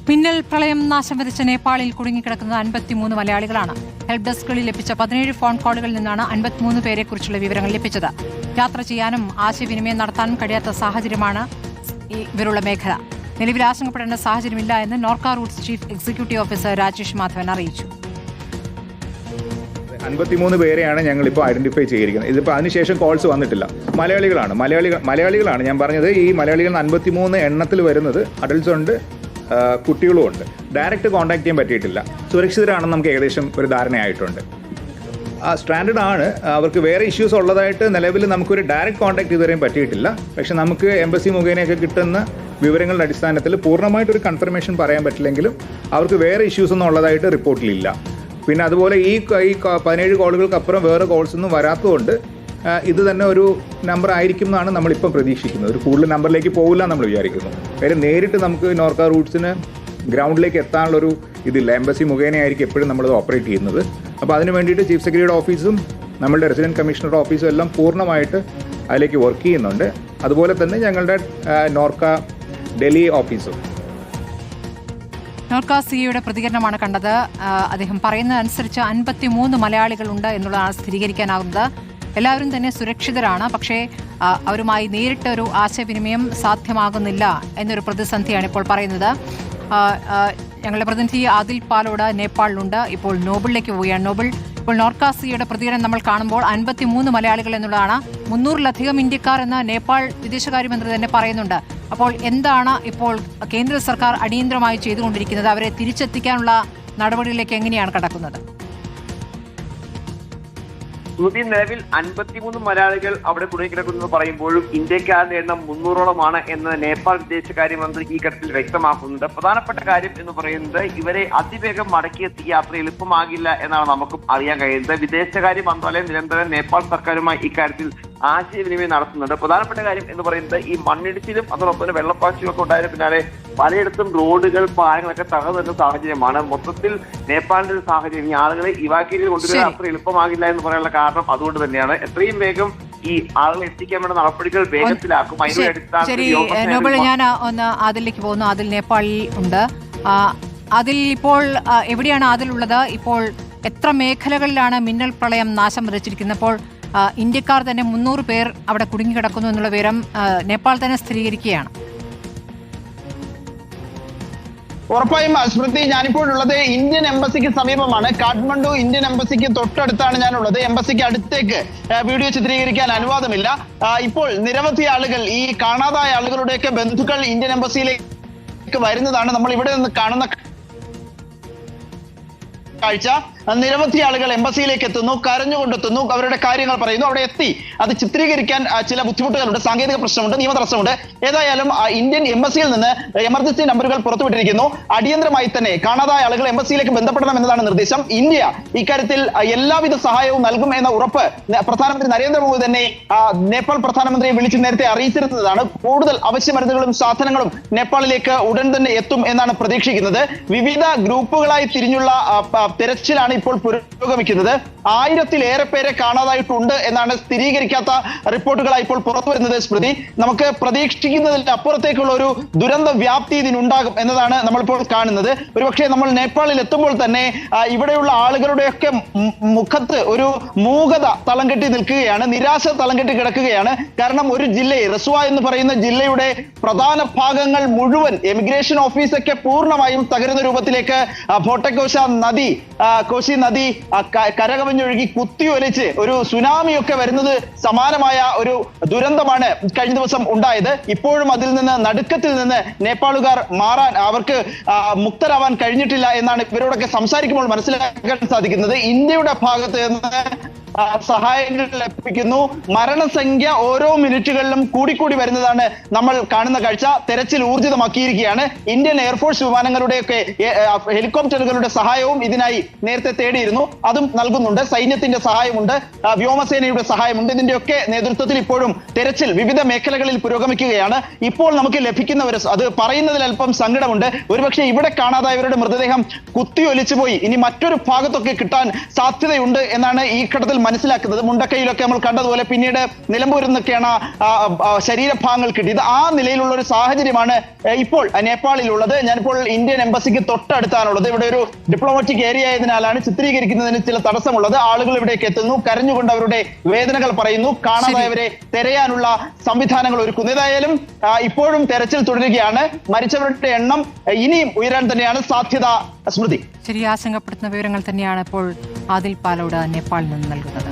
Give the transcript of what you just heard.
മിന്നൽ പ്രളയം നാശം വിതച്ച നേപ്പാളിൽ കുടുങ്ങിക്കിടക്കുന്നത് 53 മലയാളികളാണ്. ഹെൽപ്പ് ഡെസ്കുകളിൽ ലഭിച്ച 17 ഫോൺ കോളുകളിൽ നിന്നാണ് 53 പേരെക്കുറിച്ചുള്ള വിവരങ്ങൾ ലഭിച്ചത്. യാത്ര ചെയ്യാനും ആശയവിനിമയം നടത്താനും കഴിയാത്ത സാഹചര്യമാണ് ഇവരുള്ള മേഖല. നിലവിൽ ആശങ്കപ്പെടേണ്ട സാഹചര്യമില്ല എന്ന് Norka Roots chief executive officer Rajesh Madhavan അറിയിച്ചു. 53 പേരെയാണ് ഞങ്ങളിപ്പോൾ ഐഡന്റിഫൈ ചെയ്തിരിക്കുന്നത്. ഇതിപ്പോൾ അതിനുശേഷം കോൾസ് വന്നിട്ടില്ല. മലയാളികളാണ് ഞാൻ പറഞ്ഞത്. ഈ മലയാളികൾ 53 എണ്ണത്തിൽ വരുന്നത് അഡൽട്ട്സ് ഉണ്ട്, കുട്ടികളും ഉണ്ട്. ഡയറക്റ്റ് കോൺടാക്ട് ചെയ്യാൻ പറ്റിയിട്ടില്ല. സുരക്ഷിതരാണെന്ന് നമുക്ക് ഏകദേശം ഒരു ധാരണയായിട്ടുണ്ട്. സ്റ്റാൻഡേർഡ് ആണ്. അവർക്ക് വേറെ ഇഷ്യൂസ് ഉള്ളതായിട്ട് നിലവിൽ നമുക്കൊരു ഡയറക്റ്റ് കോൺടാക്ട് ഇതുവരെയും പറ്റിയിട്ടില്ല. പക്ഷെ നമുക്ക് എംബസി മുഖേനയൊക്കെ കിട്ടുന്ന വിവരങ്ങളുടെ അടിസ്ഥാനത്തിൽ പൂർണ്ണമായിട്ടൊരു കൺഫർമേഷൻ പറയാൻ പറ്റില്ലെങ്കിലും അവർക്ക് വേറെ ഇഷ്യൂസ് ഒന്നും ഉള്ളതായിട്ട് റിപ്പോർട്ടിലില്ല. പിന്നെ അതുപോലെ ഈ 17 കോളുകൾക്കപ്പുറം വേറെ കോൾസ് ഒന്നും വരാത്തതുകൊണ്ട് ഇത് തന്നെ ഒരു നമ്പർ ആയിരിക്കും എന്നാണ് നമ്മളിപ്പം പ്രതീക്ഷിക്കുന്നത്. ഒരു കൂടുതൽ നമ്പറിലേക്ക് പോകില്ല നമ്മൾ വിചാരിക്കുന്നു. കാര്യം നേരിട്ട് നമുക്ക് നോർക്ക റൂട്ട്സിന് ഗ്രൗണ്ടിലേക്ക് എത്താനുള്ളൊരു ഇതില്ല. എംബസി മുഖേനയായിരിക്കും എപ്പോഴും നമ്മളത് ഓപ്പറേറ്റ് ചെയ്യുന്നത്. അപ്പോൾ അതിന് വേണ്ടിയിട്ട് ചീഫ് സെക്രട്ടറിയുടെ ഓഫീസും നമ്മളുടെ റെസിഡൻറ്റ് കമ്മീഷണറുടെ ഓഫീസും എല്ലാം പൂർണ്ണമായിട്ട് അതിലേക്ക് വർക്ക് ചെയ്യുന്നുണ്ട്. അതുപോലെ തന്നെ ഞങ്ങളുടെ നോർക്ക ഡൽഹി ഓഫീസും. നോർക്ക സിഇയുടെ പ്രതികരണമാണ് കണ്ടത്. അദ്ദേഹം പറയുന്നതനുസരിച്ച് 53 മലയാളികളുണ്ട് എന്നുള്ളതാണ് സ്ഥിരീകരിക്കാനാകുന്നത്. എല്ലാവരും തന്നെ സുരക്ഷിതരാണ്. പക്ഷേ അവരുമായി നേരിട്ട് ഒരു ആശയവിനിമയം സാധ്യമാകുന്നില്ല എന്നൊരു പ്രതിസന്ധിയാണ് ഇപ്പോൾ പറയുന്നത്. ഞങ്ങളുടെ പ്രതിനിധി ആദിൽ പാലോട് നേപ്പാളിലുണ്ട്. ഇപ്പോൾ നോബിളിലേക്ക് പോവുകയാണ്. നോബിൾ, ഇപ്പോൾ നോർക്ക സിയുടെ പ്രതികരണം നമ്മൾ കാണുമ്പോൾ 53 മലയാളികൾ എന്നുള്ളതാണ്. 300-ലധികം ഇന്ത്യക്കാർ എന്ന് നേപ്പാൾ വിദേശകാര്യമന്ത്രി തന്നെ പറയുന്നുണ്ട്. അപ്പോൾ എന്താണ് ഇപ്പോൾ കേന്ദ്ര സർക്കാർ അടിയന്തരമായി ചെയ്തുകൊണ്ടിരിക്കുന്നത്? അവരെ തിരിച്ചെത്തിക്കാനുള്ള നടപടികളിലേക്ക് എങ്ങനെയാണ് കടക്കുന്നത്? നിലവിൽ 53 മലയാളികൾ അവിടെ കുടുങ്ങിക്കിടക്കുന്നത് പറയുമ്പോഴും ഇന്ത്യക്കാരുടെ എണ്ണം 300ഓളമാണ് എന്ന് നേപ്പാൾ വിദേശകാര്യമന്ത്രി ഈ ഘട്ടത്തിൽ വ്യക്തമാക്കുന്നുണ്ട്. പ്രധാനപ്പെട്ട കാര്യം എന്ന് പറയുന്നത് ഇവരെ അതിവേഗം മടക്കിയെത്തിയ യാത്ര എളുപ്പമാകില്ല എന്നാണ് നമുക്കും അറിയാൻ കഴിയുന്നത്. വിദേശകാര്യ മന്ത്രാലയം നിരന്തരം നേപ്പാൾ സർക്കാരുമായി ഇക്കാര്യത്തിൽ ആശയവിനിമയം നടത്തുന്നുണ്ട്. പ്രധാനപ്പെട്ട കാര്യം എന്ന് പറയുന്നത് ഈ മണ്ണിടിച്ചിലും അതോടൊപ്പം തന്നെ വെള്ളപ്പാച്ചിലൊക്കെ ഉണ്ടായതിന് പിന്നാലെ പലയിടത്തും റോഡുകൾ, പാലങ്ങളൊക്കെ തകർന്ന സാഹചര്യമാണ്. മൊത്തത്തിൽ നേപ്പാളിന്റെ ഒരു സാഹചര്യം ഈ ആളുകളെ ഇവാക്യുവേറ്റ് കൊണ്ടുവരാൻ അത്ര എളുപ്പമാകില്ല എന്ന് പറയാനുള്ള കാരണം അതുകൊണ്ട് തന്നെയാണ്. എത്രയും വേഗം ഈ ആളുകളെ എത്തിക്കാൻ വേണ്ട നടപടികൾ വേഗത്തിലാക്കും. അതിന്റെ അടിസ്ഥാനത്തിൽ ഞാൻ ഒന്ന് അതിലേക്ക് പോകുന്നു. അതിൽ നേപ്പാളിൽ ഉണ്ട്. അതിൽ ഇപ്പോൾ എവിടെയാണ് അതിലുള്ളത്? ഇപ്പോൾ എത്ര മേഖലകളിലാണ് മിന്നൽ പ്രളയം നാശം വിതച്ചിരിക്കുന്നത്? ഇപ്പോൾ ഇന്ത്യക്കാർ തന്നെ 300 പേർ അവിടെ കുടുങ്ങിക്കിടക്കുന്നു എന്നുള്ള വിവരം നേപ്പാൾ തന്നെ സ്ഥിരീകരിക്കുകയാണ്. ഉറപ്പായും സ്മൃതി, ഞാനിപ്പോഴുള്ളത് ഇന്ത്യൻ എംബസിക്ക് സമീപമാണ്. കാഠ്മണ്ഡു ഇന്ത്യൻ എംബസിക്ക് തൊട്ടടുത്താണ് ഞാനുള്ളത്. എംബസിക്ക് അടുത്തേക്ക് വീഡിയോ ചിത്രീകരിക്കാൻ അനുവാദമില്ല. ഇപ്പോൾ നിരവധി ആളുകൾ, ഈ കാണാതായ ആളുകളുടെയൊക്കെ ബന്ധുക്കൾ ഇന്ത്യൻ എംബസിയിലേക്ക് വരുന്നതാണ് നമ്മൾ ഇവിടെ നിന്ന് കാണുന്ന കാഴ്ച. നിരവധി ആളുകൾ എംബസിയിലേക്ക് എത്തുന്നു, കരഞ്ഞുകൊണ്ടെത്തുന്നു, അവരുടെ കാര്യങ്ങൾ പറയുന്നു. അവിടെ എത്തി അത് ചിത്രീകരിക്കാൻ ചില ബുദ്ധിമുട്ടുകളുണ്ട്, സാങ്കേതിക പ്രശ്നമുണ്ട്, നിയമ തടസ്സമുണ്ട്. ഏതായാലും ഇന്ത്യൻ എംബസിയിൽ നിന്ന് എമർജൻസി നമ്പറുകൾ പുറത്തുവിട്ടിരിക്കുന്നു. അടിയന്തരമായി തന്നെ കാണാതായ ആളുകൾ എംബസിയിലേക്ക് ബന്ധപ്പെടണം എന്നതാണ് നിർദ്ദേശം. ഇന്ത്യ ഇക്കാര്യത്തിൽ എല്ലാവിധ സഹായവും നൽകും എന്ന ഉറപ്പ് പ്രധാനമന്ത്രി നരേന്ദ്രമോദി തന്നെ നേപ്പാൾ പ്രധാനമന്ത്രിയെ വിളിച്ച് നേരത്തെ അറിയിച്ചിരുന്നതാണ്. കൂടുതൽ അവശ്യമരുന്നുകളും സാധനങ്ങളും നേപ്പാളിലേക്ക് ഉടൻ തന്നെ എത്തും എന്നാണ് പ്രതീക്ഷിക്കുന്നത്. വിവിധ ഗ്രൂപ്പുകളായി തിരിഞ്ഞുള്ള തെരച്ചിലാണ് ഇപ്പോൾ പുരോഗമിക്കുന്നത്. 1000-ലേറെ പേരെ കാണാതായിട്ടുണ്ട് എന്നാണ് സ്ഥിരീകരിക്കാത്ത റിപ്പോർട്ടുകളായി ഇപ്പോൾ പുറത്തു വരുന്നത്. സ്മൃതി, നമുക്ക് പ്രതീക്ഷിക്കുന്നതിന്റെ അപ്പുറത്തേക്കുള്ള ഒരു ദുരന്ത വ്യാപ്തി ഇതിനുണ്ടാകും എന്നതാണ് നമ്മളിപ്പോൾ കാണുന്നത്. ഒരുപക്ഷെ നമ്മൾ നേപ്പാളിൽ എത്തുമ്പോൾ തന്നെ ഇവിടെയുള്ള ആളുകളുടെയൊക്കെ മുഖത്ത് ഒരു മൂകത തളം കെട്ടി നിൽക്കുകയാണ്, നിരാശ തളം കെട്ടി കിടക്കുകയാണ്. കാരണം ഒരു ജില്ലയെ, റസ്വ എന്ന് പറയുന്ന ജില്ലയുടെ പ്രധാന ഭാഗങ്ങൾ മുഴുവൻ എമിഗ്രേഷൻ ഓഫീസൊക്കെ പൂർണ്ണമായും തകരുന്ന രൂപത്തിലേക്ക് കോശി നദി കരകവിഞ്ഞൊഴുകി കുത്തിയൊലിച്ച് ഒരു സുനാമിയൊക്കെ വരുന്നത് സമാനമായ ഒരു ദുരന്തമാണ് കഴിഞ്ഞ ദിവസം ഉണ്ടായത്. ഇപ്പോഴും അതിൽ നിന്ന്, നടുക്കത്തിൽ നിന്ന് നേപ്പാളുകാർ മാറാൻ, അവർക്ക് മുക്തരാവാൻ കഴിഞ്ഞിട്ടില്ല എന്നാണ് ഇവരോടൊക്കെ സംസാരിക്കുമ്പോൾ മനസ്സിലാക്കാൻ സാധിക്കുന്നത്. ഇന്ത്യയുടെ ഭാഗത്ത് നിന്ന് സഹായങ്ങൾ ലഭിക്കുന്നു. മരണസംഖ്യ ഓരോ മിനിറ്റുകളിലും കൂടിക്കൂടി വരുന്നതാണ് നമ്മൾ കാണുന്ന കാഴ്ച. തെരച്ചിൽ ഊർജിതമാക്കിയിരിക്കുകയാണ്. ഇന്ത്യൻ എയർഫോഴ്സ് വിമാനങ്ങളുടെയൊക്കെ ഹെലികോപ്റ്ററുകളുടെ സഹായവും ഇതിനായി നേരത്തെ തേടിയിരുന്നു, അതും നൽകുന്നുണ്ട്. സൈന്യത്തിന്റെ സഹായമുണ്ട്, വ്യോമസേനയുടെ സഹായമുണ്ട്. ഇതിന്റെയൊക്കെ നേതൃത്വത്തിൽ ഇപ്പോഴും തെരച്ചിൽ വിവിധ മേഖലകളിൽ പുരോഗമിക്കുകയാണ്. ഇപ്പോൾ നമുക്ക് ലഭിക്കുന്നവർ, അത് പറയുന്നതിൽ അല്പം സങ്കടമുണ്ട്. ഒരുപക്ഷെ ഇവിടെ കാണാതായവരുടെ മൃതദേഹം കുത്തിയൊലിച്ചു പോയി ഇനി മറ്റൊരു ഭാഗത്തൊക്കെ കിട്ടാൻ സാധ്യതയുണ്ട് എന്നാണ് ഈ ഘട്ടത്തിൽ മനസ്സിലാക്കുന്നത്. മുണ്ടക്കൈയിലൊക്കെ നമ്മൾ കണ്ടതുപോലെ പിന്നീട് നിലമ്പൂരിൽ നിന്നൊക്കെയാണ് ശരീരഭാഗങ്ങൾ കിട്ടിയത്. ആ നിലയിലുള്ള ഒരു സാഹചര്യമാണ് ഇപ്പോൾ നേപ്പാളിലുള്ളത്. ഞാനിപ്പോൾ ഇന്ത്യൻ എംബസിക്ക് തൊട്ടടുത്താണുള്ളത്. ഇവിടെ ഒരു ഡിപ്ലോമാറ്റിക് ഏരിയ ആയതിനാലാണ് ചിത്രീകരിക്കുന്നതിന് ചില തടസ്സമുള്ളത്. ആളുകൾ ഇവിടേക്ക് എത്തുന്നു, കരഞ്ഞുകൊണ്ട് അവരുടെ വേദനകൾ പറയുന്നു, കാണാതായവരെ തെരയാനുള്ള സംവിധാനങ്ങൾ ഒരുക്കുന്നു. ഏതായാലും ഇപ്പോഴും തെരച്ചിൽ തുടരുകയാണ്. മരിച്ചവരുടെ എണ്ണം ഇനിയും ഉയരാൻ തന്നെയാണ് സാധ്യത. സ്മൃതി, ശരി, ആശങ്കപ്പെടുത്തുന്ന വിവരങ്ങൾ തന്നെയാണ് ഇപ്പോൾ ആദിൽ പാലോട് നേപ്പാളിൽ നിന്ന് നൽകുന്നത്.